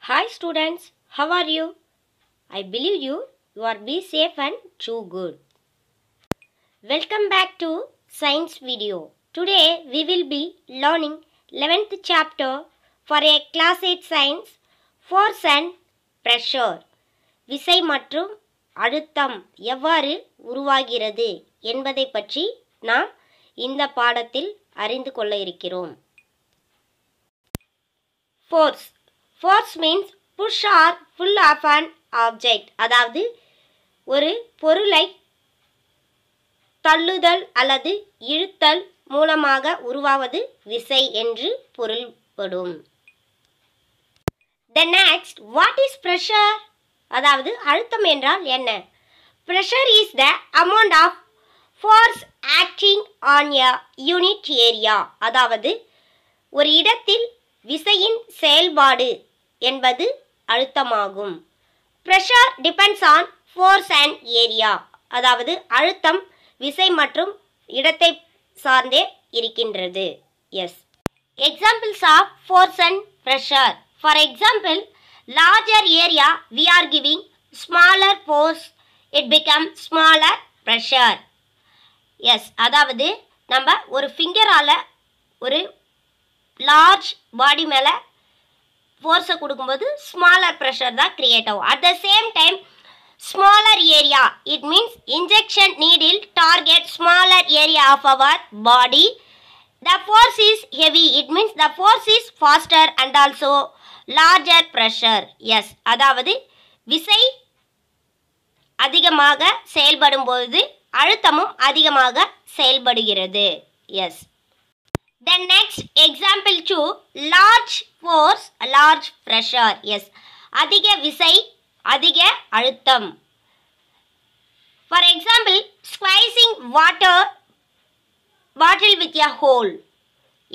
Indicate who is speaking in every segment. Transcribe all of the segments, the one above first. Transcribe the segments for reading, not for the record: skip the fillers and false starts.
Speaker 1: Hi students, how are you? I believe you are be safe and do good. Welcome back to science video. Today we will be learning 11th chapter for a class 8 science force and pressure. விசை மற்றும் அழுத்தம் எவ்வாறு உருவாகிறது என்பதை பற்றி நாம் இந்த பாடத்தில் அறிந்து கொள்ள இருக்கிறோம். Force means push or pull of an object. அதாவது ஒரு பொருளை தள்ளுதல் அல்லது இழுத்தல் மூலமாக உருவாவது விசை என்று பொருள்படும். The next, what is pressure? அதாவது அழுத்தம் என்றால் என்ன? Pressure is the amount of force acting on a unit area. அதாவது ஒரு இடத்தில் விசையின் செயல்பாடு என்பது அழுத்தமாகும். Pressure depends on force and area. அதாவது அழுத்தம் விசை மற்றும் இடத்தை சார்ந்தே இருக்கின்றது. Yes. Examples of force and pressure. For example, larger area we are giving smaller force, it becomes smaller pressure. Yes. அதாவது நம்ம ஒரு ஃபிங்கரால ஒரு லார்ஜ் பாடி மேலே ஃபோர்ஸை கொடுக்கும்போது ஸ்மாலர் ப்ரெஷர் தான் கிரியேட் ஆகும். At the same time smaller area, it means injection needle target smaller area of our body. The force is heavy, it means the force is faster and also larger pressure. Yes, அதாவது விசை அதிகமாக செயல்படும் பொழுது அழுத்தமும் அதிகமாக செயல்படுகிறது. Yes. The next example to large force, large pressure. Yes. அதிக விசை, அதிக அழுத்தம். For example, squeezing water bottle with a hole.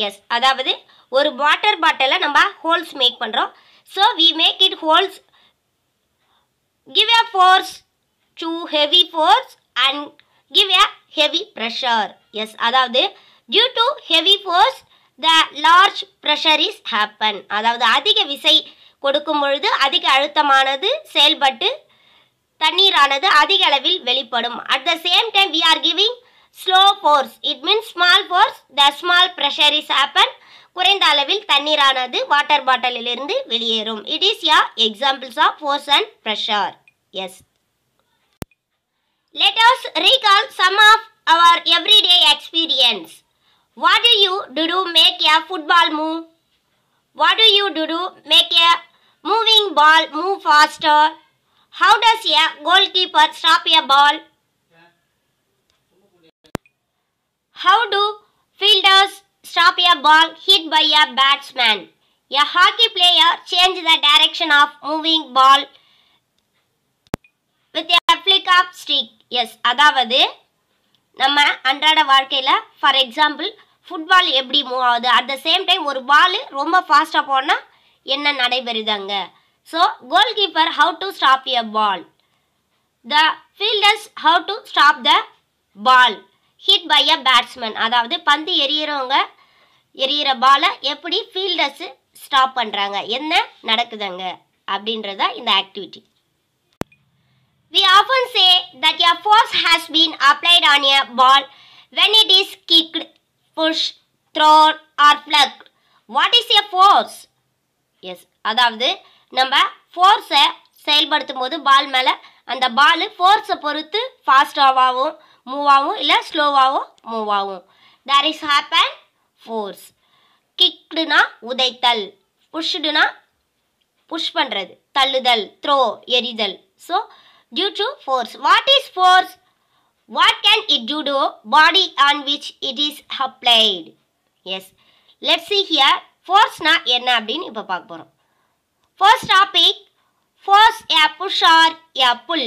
Speaker 1: Yes. அதாவது ஒரு வாட்டர் பாட்டிலை நம்ம ஹோல்ஸ் மேக் பண்றோம். So we make it holes. Give a force to heavy force and give a heavy pressure. Yes. அதாவது due to heavy force the large pressure is happen. அதாவது அதிக விசை கொடுக்கும் பொழுது அதிக அழுத்தமானது செயல்பட்டு தண்ணீரானது அதிக அளவில் வெளிப்படும். At the same time we are giving slow force, it means small force, the small pressure is happen. குறைந்த அளவில் தண்ணீரானது வாட்டர் பாட்டிலில் இருந்து வெளியேறும். It is a examples of force and pressure. Yes. Let us recall some of our everyday experience. What do you do to make a football move? What do you do to make a moving ball move faster? How does a goalkeeper stop a ball? How do fielders stop a ball hit by a batsman? A hockey player changes the direction of moving ball with a flick of stick. Yes, அதாவது நம்ம அன்றாட வாழ்க்கையில் for example football எப்படி move ஆகுது, at the same time ஒரு ball ரொம்ப ஃபாஸ்ட்டாக போனால் என்ன நடைபெறுதாங்க. So goalkeeper how to stop a ball, the fielders how to stop the ball hit by a batsman. அதாவது பந்து எறிகிற பாலை எப்படி ஃபீல்டர்ஸு ஸ்டாப் பண்ணுறாங்க, என்ன நடக்குதுங்க அப்படின்றத இந்த activity. We often say that a force has been applied on a ball when it is kicked, pushed, thrown or flung. What is a force? Yes, அதாவது நம்ம ஃபோர்ஸை செயல்படுத்தும் போது பால் மேலே அந்த பால் ஃபோர்ஸை பொறுத்து ஃபாஸ்டாகவும் மூவ் ஆகும், இல்லை ஸ்லோவாகவும் மூவ் ஆகும். There is happen force. கிக்டுனா உதைத்தல், புஷ்டுனா புஷ் பண்ணுறது, தள்ளுதல், த்ரோ எறிதல். So due to force. What is force? What can it do to body on which it is applied? Yes. Let's see here. Force na enna அப்படினு இப்ப பார்க்க போறோம். First topic, force a push or a pull.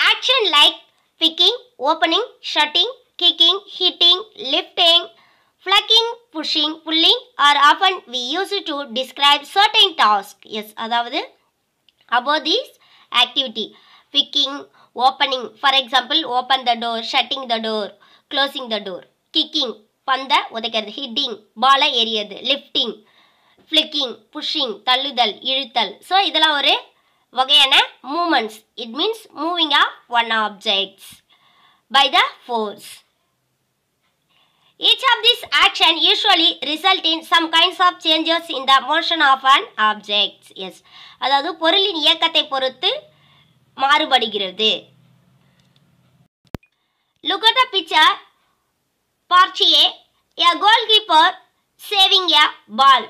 Speaker 1: Action like picking, opening, shutting, kicking, hitting, lifting, flicking, pushing, pulling are often we use it to describe certain tasks. Yes, அதாவது about this activity. Picking, opening, for example, open the door, shutting the door, closing the door. Kicking, பந்த உதைக்கிறது, hitting, பாலை எறியது, lifting, flicking, pushing, தள்ளுதல், இழுத்தல். So இதெல்லாம் ஒரு வகையான moments. It means moving of one objects by the force. Each of these action usually result in some kinds of changes in the motion of an object. Yes. அதாவது பொருளின் இயக்கத்தை பொறுத்து மாறுபடுகிறது. Look at the picture. Part A. A goalkeeper saving a ball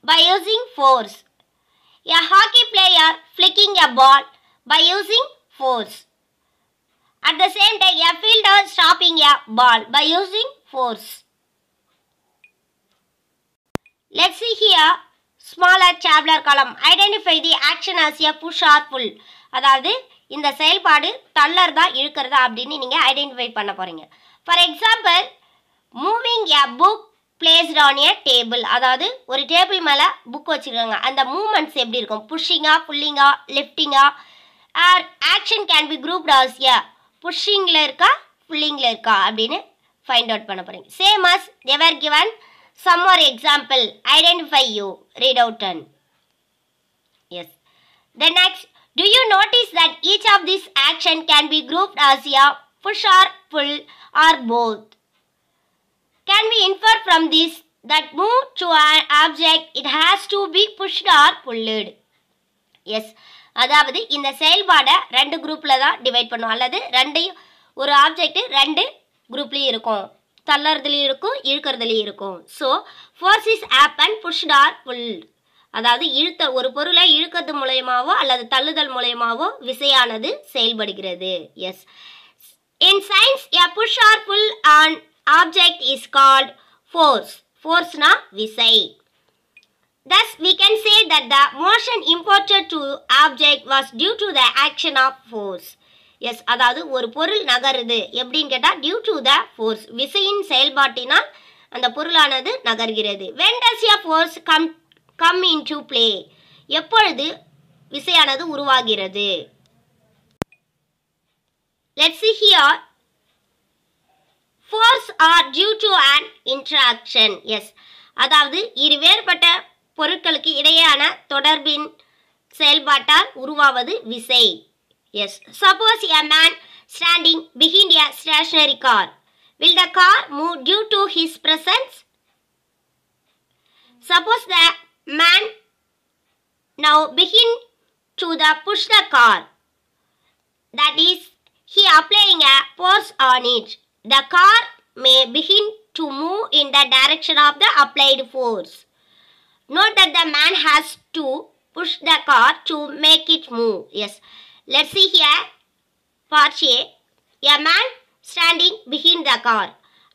Speaker 1: by using force. A hockey player flicking a ball by using force. At the same time, a fielder stopping a ball by using force. Let's see here, smaller tabular column. Identify the action as a push or pull. அதாவது இந்த செயல்பாடு தள்ளறதா இழுக்கிறதா அப்படின்னு நீங்க identify பண்ண போறீங்க. For example, moving a book placed on a table. அதாவது ஒரு table மேல புக் வச்சிருக்காங்க. அந்த மூவ்மெண்ட்ஸ் எப்படி இருக்கும்? புஷ்ஷிங்கா, புல்லிங்கா, லிஃப்டிங்கா, or action can be grouped as a புஷ்ஷிங்கில் இருக்கா, புல்லிங்கில் இருக்கா அப்படின்னு ஃபைண்ட் அவுட் பண்ண போகிறீங்க. Same as they've given some more example. Identify you. Read out 10. Yes. The next, do you notice that each of these action can be grouped as a push or pull or both? Can we infer from this that move to an object it has to be pushed or pulled? Yes. அதாவது இந்த செயல்பாடை ரெண்டு குரூப்பில் தான் divide பண்ணும். அல்லது ரெண்டையும் ஒரு object ரெண்டு குரூப்லேயும் இருக்கும். தள்ளறதுலேயும் இருக்கும், இழுக்கிறதுலேயும் இருக்கும். So force is happen pushed or pulled. அதாவது ஒரு பொருளை இழுக்கிறது மூலயமாவோ அல்லது தள்ளுதல் மூலயமாவோ விசையானது செயல்படுகிறது. Yes. In science a push or pull on object is called force. ஃபோர்ஸ்னா விசை. Thus, we can say that the motion imparted to object was due to the action of force. Yes, அதாவது ஒரு பொருள் நகருது எப்படின்னு கேட்டால் due to the force. விசையின் செயல்பாட்டினால் அந்த பொருளானது நகர்கிறது. When does a force come into play? எப்பொழுது விசையானது உருவாகிறது? Let's see here. Force are due to an interaction. Yes, அதாவது இருவேறுபட்ட பொருட்களுக்கு இடையேயான தொடர்பின் செயல்பாட்டால் உருவாவது விசை. Yes. Suppose a man standing behind a stationary car. Will the car move due to his presence? Suppose the man now begin to push the car. That is, he applying a force on it. The car may begin to move in the direction of the applied force. Note that the man has to push the car to make it move. Yes. Let's see here. Part A. A man standing behind the car.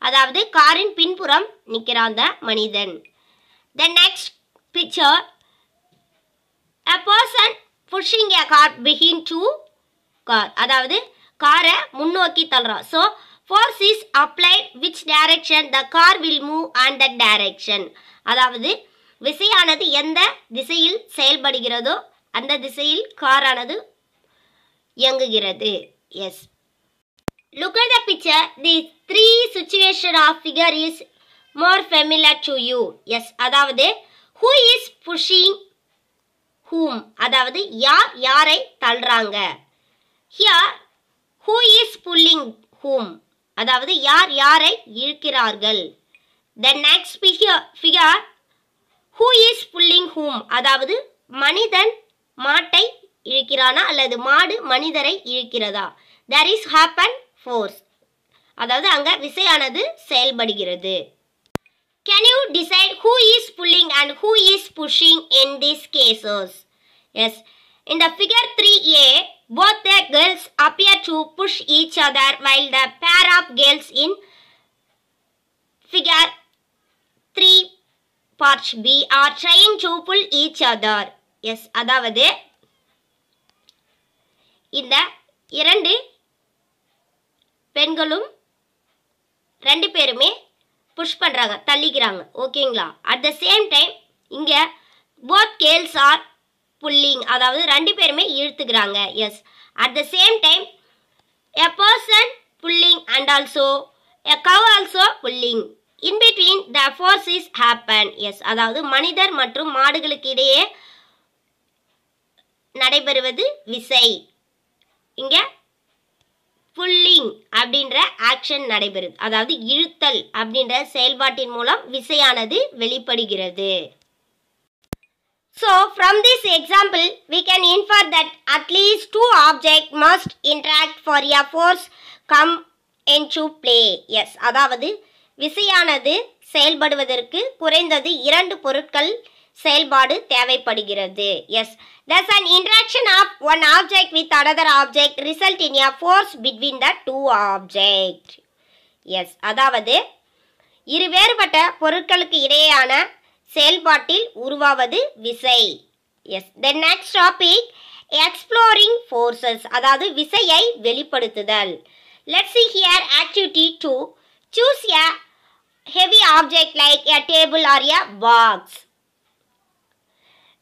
Speaker 1: அதாவது காரின் பின்புறம் நிற்கிறான் அந்த மனிதன். The next picture. A person pushing a car behind to car. அதாவது காரை முன்னோக்கி தள்ளுறான். So, force is applied which direction the car will move and that direction. அதாவது விசையானது எந்த திசையில் செயல்படுகிறதோ அந்த திசையில் காரானது இயங்குகிறது. S. Look at the picture. The three situation of figure is more familiar to you. Yes, அதாவது who is pushing whom? அதாவது யார் யாரை தள்ளுறாங்க. Here who is pulling whom? அதாவது யார் யாரை இழுக்கிறார்கள். The next figure who is pulling whom? அதாவது மனிதன் மாட்டை இழுக்கிறானா அல்லது மாடு மனிதரை இழுக்கிறதா. There is happen force. அதாவது அங்க விசையானது செயல்படுகிறது. Can you decide who is pulling and who is pushing in these cases? Yes. In the figure 3A, both the girls appear to push each other while the pair of girls in figure 3 part B are trying to pull each other. Yes, அதாவது இந்த இரண்டு பெண்களும் ரெண்டு பேருமே push பண்றாங்க, தள்ளிக்கிறாங்க. ஓகேங்களா? At the same time இங்க both girls are pulling, அதாவது ரெண்டு பேருமே இழுத்துக்கிறாங்க. Yes. At the same time a person pulling and also a cow also pulling. in between the forces happen. Yes, அதாவது மனிதர் மற்றும் மாடுகளுக்கு இடையே நடைபெறுவது விசை. இங்க புல்லிங் அப்படின்ற ஆக்ஷன் நடைபெறுது. அதாவது இழுத்தல் அப்படின்ற செயல்பாட்டின் மூலம் விசையானது வெளிப்படுகிறது. So from this example we can infer that at least two objects must interact for a force come into play. Yes, அதாவது விசையானது செயல்படுவதற்கு குறைந்தது இரண்டு பொருட்கள் செயல்பாடு தேவைப்படுகிறது. Yes, thus an interaction of one object with another object result in a force between the two objects. Yes, அதாவது இரு வேறுபட்ட பொருட்களுக்கு இடையேயான செயல்பாட்டில் உருவாவது விசை. Yes, the next topic exploring forces, அதாவது விசையை வெளிப்படுத்துதல். Let's see here activity 2. Choose a heavy object like a table or a box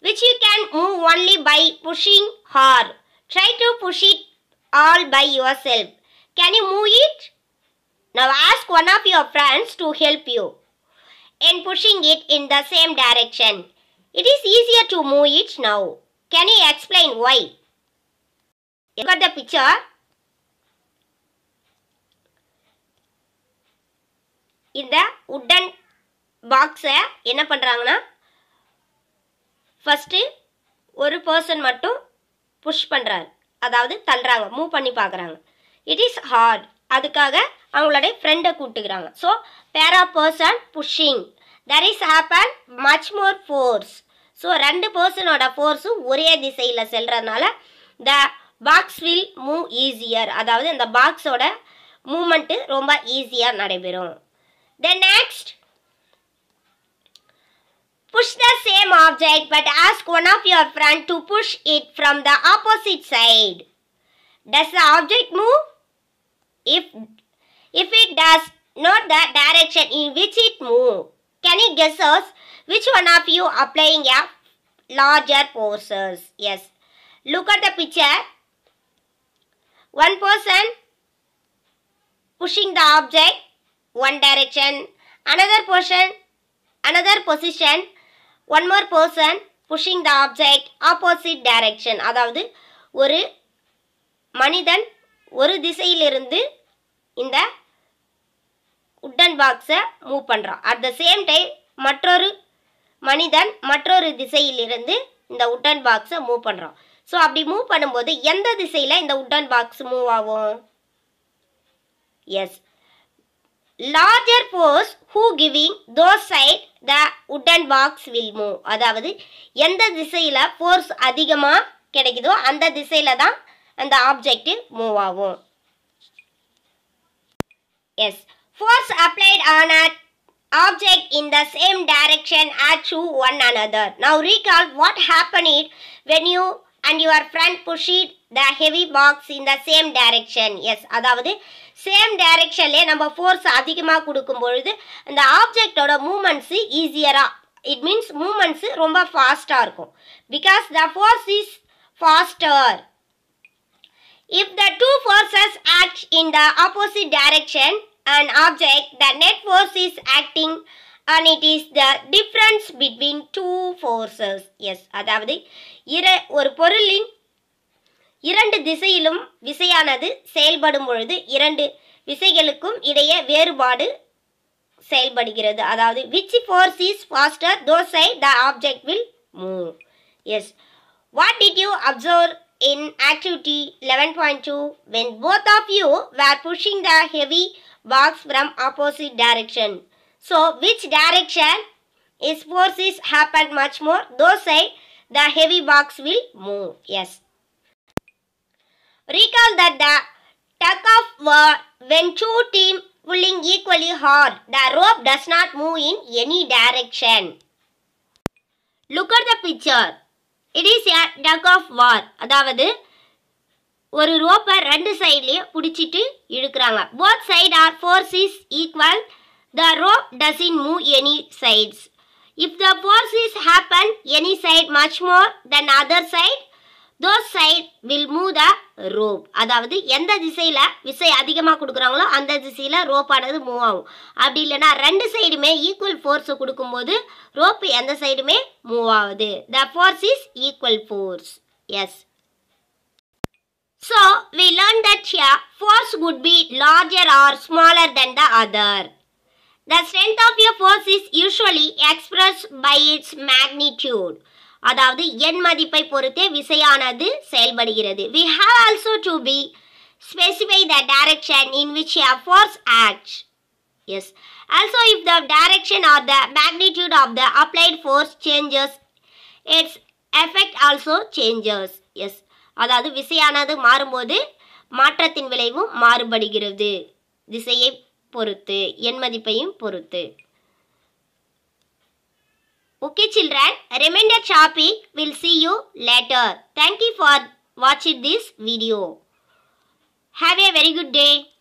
Speaker 1: which you can move only by pushing hard. Try to push it all by yourself. Can you move it? Now ask one of your friends to help you in pushing it in the same direction. It is easier to move it now. Can you explain why? Look at the picture. இந்த wooden பாக்ஸை என்ன பண்ணுறாங்கன்னா first ஒரு person மட்டும் push பண்ணுறாரு, அதாவது தள்ளுறாங்க, move பண்ணி பார்க்குறாங்க. இட் இஸ் ஹார்ட், அதுக்காக அவங்களுடைய ஃப்ரெண்டை கூப்பிட்டுக்கிறாங்க. So pair of person pushing, that is happen much more force. So ரெண்டு பர்சனோட ஃபோர்ஸும் ஒரே திசையில் செல்றதுனால the box will move easier, அதாவது இந்த பாக்ஸோட மூமெண்ட்டு ரொம்ப ஈஸியாக நடைபெறும். Then next, push the same object but ask one of your friends to push it from the opposite side. Does the object move? If it does not the direction in which it moves, can you guess us which one of you applying a larger forces? Yes. Look at the picture. One person pushing the object one direction, another position, one more person pushing the object opposite direction. அதாவது ஒரு மனிதன் ஒரு திசையிலிருந்து இந்த wooden பாக்ஸை move பண்ணுறான். At the same time மற்றொரு மனிதன் மற்றொரு திசையிலிருந்து இந்த உட்டன் பாக்ஸை மூவ் பண்ணுறான். ஸோ அப்படி மூவ் பண்ணும்போது எந்த திசையில் இந்த உட்டன் பாக்ஸ் மூவ் ஆகும்? Yes, larger force who giving those side the wooden box will move. அதாவது எந்த திசையில ஃபோர்ஸ் அதிகமா கிடைக்குதோ அந்த திசையில தான் அந்த ஆப்ஜெக்ட் மூவ் ஆகும். Yes, force applied on an object in the same direction add to one another. Now recall what happened when you and your friend pushed the heavy box in the same direction. Yes, அதாவது same டைரக்ஷன்லேயே நம்ம force அதிகமாக கொடுக்கும் பொழுது அந்த ஆப்ஜெக்டோட moments ஈஸியராக, it means moments ரொம்ப ஃபாஸ்ட்டாக இருக்கும். Because the force is faster. If the two forces act in the opposite direction and object, the net force is acting and it is the difference between two forces. Yes, அதாவது ஒரு பொருளின் இரண்டு திசையிலும் விசையானது செயல்படும் பொழுது இரண்டு விசைகளுக்கும் இடையே வேறுபாடு செயல்படுகிறது. அதாவது which force is faster, those side the object will move. Yes, what did you observe in activity 11.2 when both of you were pushing the heavy box from opposite direction? So which direction is forces happen much more, those side the heavy box will move. Yes, recall that the tug of war, when two teams pulling equally hard, the rope does not move in any direction. Look at the picture. It is a tug of war. அதாவது ஒரு ரோப்பை ரெண்டு சைட்லேயும் பிடிச்சிட்டு இழுக்கிறாங்க. Both side are force is equal. The rope doesn't move any sides. If the forces happen any side much more than other side, those side will move the rope. அதாவது எந்த திசையில விசை அதிகமாக கொடுக்குறாங்களோ அந்த திசையில ரோப் ஆனது மூவ் ஆகும். அப்படி இல்லைன்னா ரெண்டு சைடுமே ஈக்குவல் ஃபோர்ஸ் கொடுக்கும்போது ரோப் எந்த சைடுமே மூவ் ஆகுது. The force is equal force. Yes. So we learned that here force would be larger or smaller than the other. The strength of a force is usually expressed by its magnitude. அதாவது எண் மதிப்பை பொறுத்தே விசையானது செயல்படுகிறது. We have also to be specify the direction in which a force acts. Yes. Also, if the direction or the magnitude of the applied force changes, its effect also changes. Yes. அதாவது விசையானது மாறும்போது மாற்றத்தின் விளைவும் மாறுபடுகிறது திசையை பொறுத்து எண் மதிப்பையும் பொறுத்து. Okay children, remain the topic. We'll see you later. Thank you for watching this video. Have a very good day.